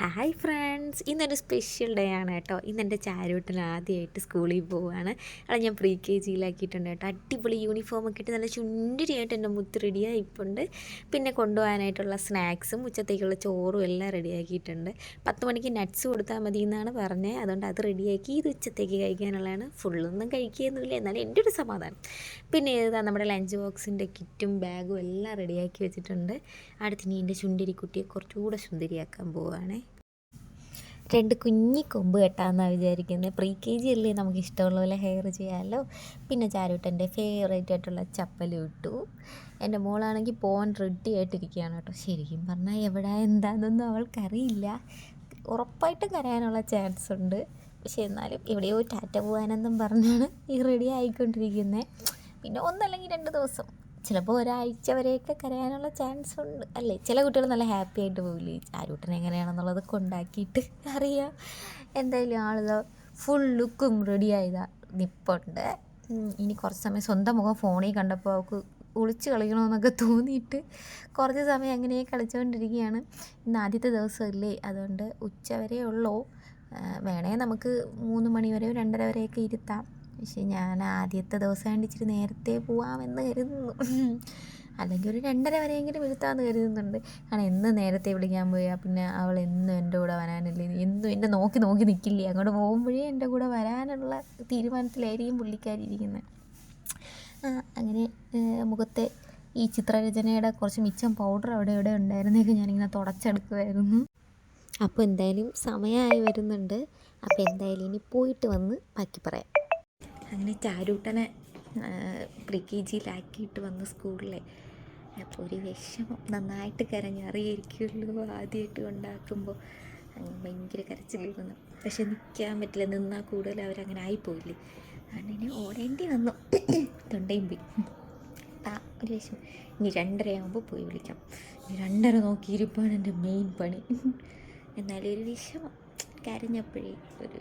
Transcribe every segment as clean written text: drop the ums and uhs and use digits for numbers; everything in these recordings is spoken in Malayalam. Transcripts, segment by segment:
ഹായ് ഫ്രണ്ട്സ്, ഇന്നൊരു സ്പെഷ്യൽ ഡേ ആണ് കേട്ടോ. ഇന്നെൻ്റെ ചാരുവട്ടൻ ആദ്യമായിട്ട് സ്കൂളിൽ പോവുകയാണ്. അവിടെ ഞാൻ പ്രീ കെ ജിയിലാക്കിയിട്ടുണ്ട് കേട്ടോ. അടിപൊളി യൂണിഫോമൊക്കെ ഇട്ട് നല്ല ചുണ്ടരിയായിട്ട് എൻ്റെ മുത്ത് റെഡിയായിപ്പുണ്ട്. പിന്നെ കൊണ്ടുപോകാനായിട്ടുള്ള സ്നാക്സും ഉച്ചത്തേക്കുള്ള ചോറും എല്ലാം റെഡിയാക്കിയിട്ടുണ്ട്. 10 മണിക്ക് നട്ട്സ് കൊടുത്താൽ മതി എന്നാണ് പറഞ്ഞത്. അതുകൊണ്ട് അത് റെഡിയാക്കി ഇത് ഉച്ചത്തേക്ക് കഴിക്കാനുള്ളതാണ്. ഫുള്ളൊന്നും കഴിക്കുകയൊന്നുമില്ല, എന്നാലും എൻ്റെ ഒരു സമാധാനം. പിന്നെ ഏതാ നമ്മുടെ ലഞ്ച് ബോക്സിൻ്റെ കിറ്റും ബാഗും എല്ലാം റെഡിയാക്കി വെച്ചിട്ടുണ്ട്. അടുത്തിനി എൻ്റെ ചുണ്ടരിക്കുട്ടിയെ കുറച്ചുകൂടെ സുന്ദരിയാക്കാൻ പോവുകയാണേ. 2 കുഞ്ഞി കൊമ്പ് കെട്ടാമെന്നാണ് വിചാരിക്കുന്നത്. പ്രീ കെ ജി അല്ലേ, നമുക്ക് ഇഷ്ടമുള്ള പോലെ ഹെയർ ചെയ്യാമല്ലോ. പിന്നെ ചാരുട്ടൻ്റെ ഫേവറേറ്റ് ആയിട്ടുള്ള ചപ്പൽ ഇട്ടു. എൻ്റെ മോളാണെങ്കിൽ പോകാൻ റെഡി ആയിട്ടിരിക്കുകയാണ് കേട്ടോ. ശരിക്കും പറഞ്ഞാൽ എവിടെ എന്താണെന്നൊന്നും അവൾക്കറിയില്ല. ഉറപ്പായിട്ടും കരയാനുള്ള ചാൻസ് ഉണ്ട്. പക്ഷേ എന്നാലും എവിടെയോ ടാറ്റ പോകാനെന്നും പറഞ്ഞാണ് ഈ റെഡി ആയിക്കൊണ്ടിരിക്കുന്നത്. പിന്നെ ഒന്നല്ലെങ്കിൽ 2 ദിവസം, ചിലപ്പോൾ ഒരാഴ്ച വരെയൊക്കെ കരയാനുള്ള ചാൻസ് ഉണ്ട് അല്ലേ. ചില കുട്ടികൾ നല്ല ഹാപ്പി ആയിട്ട് പോകില്ലേ. ചാരുട്ടൻ എങ്ങനെയാണെന്നുള്ളത് കൊണ്ടാക്കിയിട്ട് അറിയാം. എന്തായാലും ആളിത് ഫുൾ ലുക്കും റെഡി ആയതാ നിപ്പുണ്ട്. ഇനി കുറച്ച് സമയം സ്വന്തം മുഖം ഫോണിൽ കണ്ടപ്പോൾ അവൾക്ക് ഒളിച്ച് കളിക്കണമെന്നൊക്കെ തോന്നിയിട്ട് കുറച്ച് സമയം അങ്ങനെ കളിച്ചുകൊണ്ടിരിക്കുകയാണ്. ഇന്ന് ആദ്യത്തെ ദിവസമല്ലേ, അതുകൊണ്ട് ഉച്ച വരെ ഉള്ളൂ. വേണേൽ നമുക്ക് 3 മണി വരെയോ 2:30 വരെയൊക്കെ ഇരുത്താം. പക്ഷേ ഞാൻ ആദ്യത്തെ ദിവസമായിട്ട് ഇച്ചിരി നേരത്തെ പോവാമെന്ന് കരുതുന്നു. അല്ലെങ്കിൽ ഒരു 2:30 വരെയെങ്കിലും ഇരുത്താമെന്ന് കരുതുന്നുണ്ട്. കാരണം എന്ന് നേരത്തെ വിളിക്കാൻ പോയാൽ പിന്നെ അവൾ എന്നും എൻ്റെ കൂടെ വരാനല്ലേ, എന്നും എന്നെ നോക്കി നിൽക്കില്ലേ. അങ്ങോട്ട് പോകുമ്പോഴേ എൻ്റെ കൂടെ വരാനുള്ള തീരുമാനത്തിലായിരിക്കും പുള്ളിക്കാരി ഇരിക്കുന്നത്. അങ്ങനെ മുഖത്തെ ഈ ചിത്രരചനയുടെ കുറച്ച് മിച്ചം പൗഡർ അവിടെ ഇവിടെ ഉണ്ടായിരുന്നേക്ക് ഞാനിങ്ങനെ തുടച്ചെടുക്കുമായിരുന്നു. അപ്പോൾ എന്തായാലും സമയമായി വരുന്നുണ്ട്. അപ്പോൾ എന്തായാലും ഇനി പോയിട്ട് വന്ന് ബാക്കി പറയാം. അങ്ങനെ ചാരുട്ടനെ പ്രീ കെ ജിയിലാക്കിയിട്ട് വന്ന് സ്കൂളിലെ. അപ്പോൾ ഒരു വിഷമം, നന്നായിട്ട് കരഞ്ഞറിയായിരിക്കുമല്ലോ ആദ്യമായിട്ട് ഉണ്ടാക്കുമ്പോൾ. ഭയങ്കര കരച്ചിലിരുന്നു. പക്ഷെ നിൽക്കാൻ പറ്റില്ല, നിന്നാൽ കൂടുതൽ അവരങ്ങനെ ആയിപ്പോയില്ലേ. അങ്ങനെ ഓടേണ്ടി വന്നു. തൊണ്ടയും പോയി. ഒരു വിഷമം. ഇനി 2:30 ആകുമ്പോൾ പോയി വിളിക്കാം. 2:30 നോക്കിയിരിപ്പാണ് എൻ്റെ മെയിൻ പണി. എന്നാലും ഒരു വിഷമം, കരഞ്ഞപ്പോഴേ ഒരു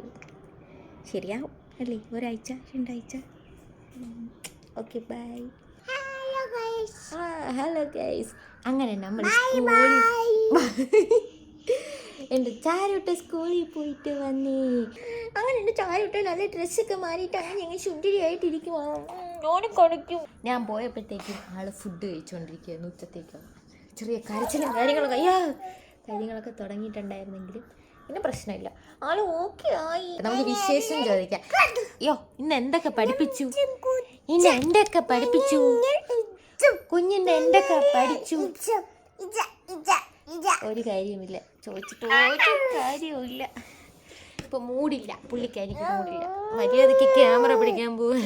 ശരിയാവും അല്ലേ. ഒരാഴ്ച 2 ആഴ്ച. Okay bye. Hello guys. അങ്ങനെ നമ്മൾ എൻ്റെ ചാരുട്ട സ്കൂളിൽ പോയിട്ട് വന്നേ. അങ്ങനെ എൻ്റെ ചാരുട്ട നല്ല ഡ്രസ്സൊക്കെ മാറിയിട്ട് അങ്ങനെ ഞങ്ങൾ സുന്ദരിയായിട്ടിരിക്കും. ഓനും കൊടുക്കും. ഞാൻ പോയപ്പോഴത്തേക്കും ആൾ ഫുഡ് കഴിച്ചുകൊണ്ടിരിക്കുകയായിരുന്നു. ഉച്ചത്തേക്ക് ചെറിയ കരച്ചിലും കാര്യങ്ങളൊക്കെ തുടങ്ങിയിട്ടുണ്ടായിരുന്നെങ്കിലും പിന്നെ പ്രശ്നമില്ല, ആള് ഓക്കെ ആയി. നമുക്ക് വിശേഷം ചോദിക്കാം. ഇന്ന് എന്തൊക്കെ പഠിപ്പിച്ചു? കുഞ്ഞിന്റെ എന്തൊക്കെ പഠിച്ചു? ഒരു കാര്യമില്ല, ചോദിച്ചിട്ട് ഒരു കാര്യവുമില്ല. ഇപ്പൊ മൂടില്ല, പുള്ളിക്കാരിക്ക് മൂടില്ല. മര്യാദക്ക് ക്യാമറ പിടിക്കാൻ പോവാൻ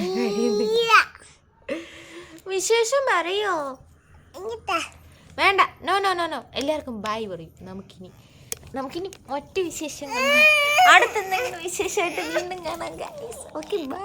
വിശേഷം പറയോ? വേണ്ട, നോ നോ നോ നോ. എല്ലാവർക്കും ബായ് പറയും. നമുക്കിനി ഒറ്റ വിശേഷം, അടുത്തെന്തെങ്കിലും വിശേഷമായിട്ട് വീണ്ടും കാണാം ഗൈസ്. Okay bye.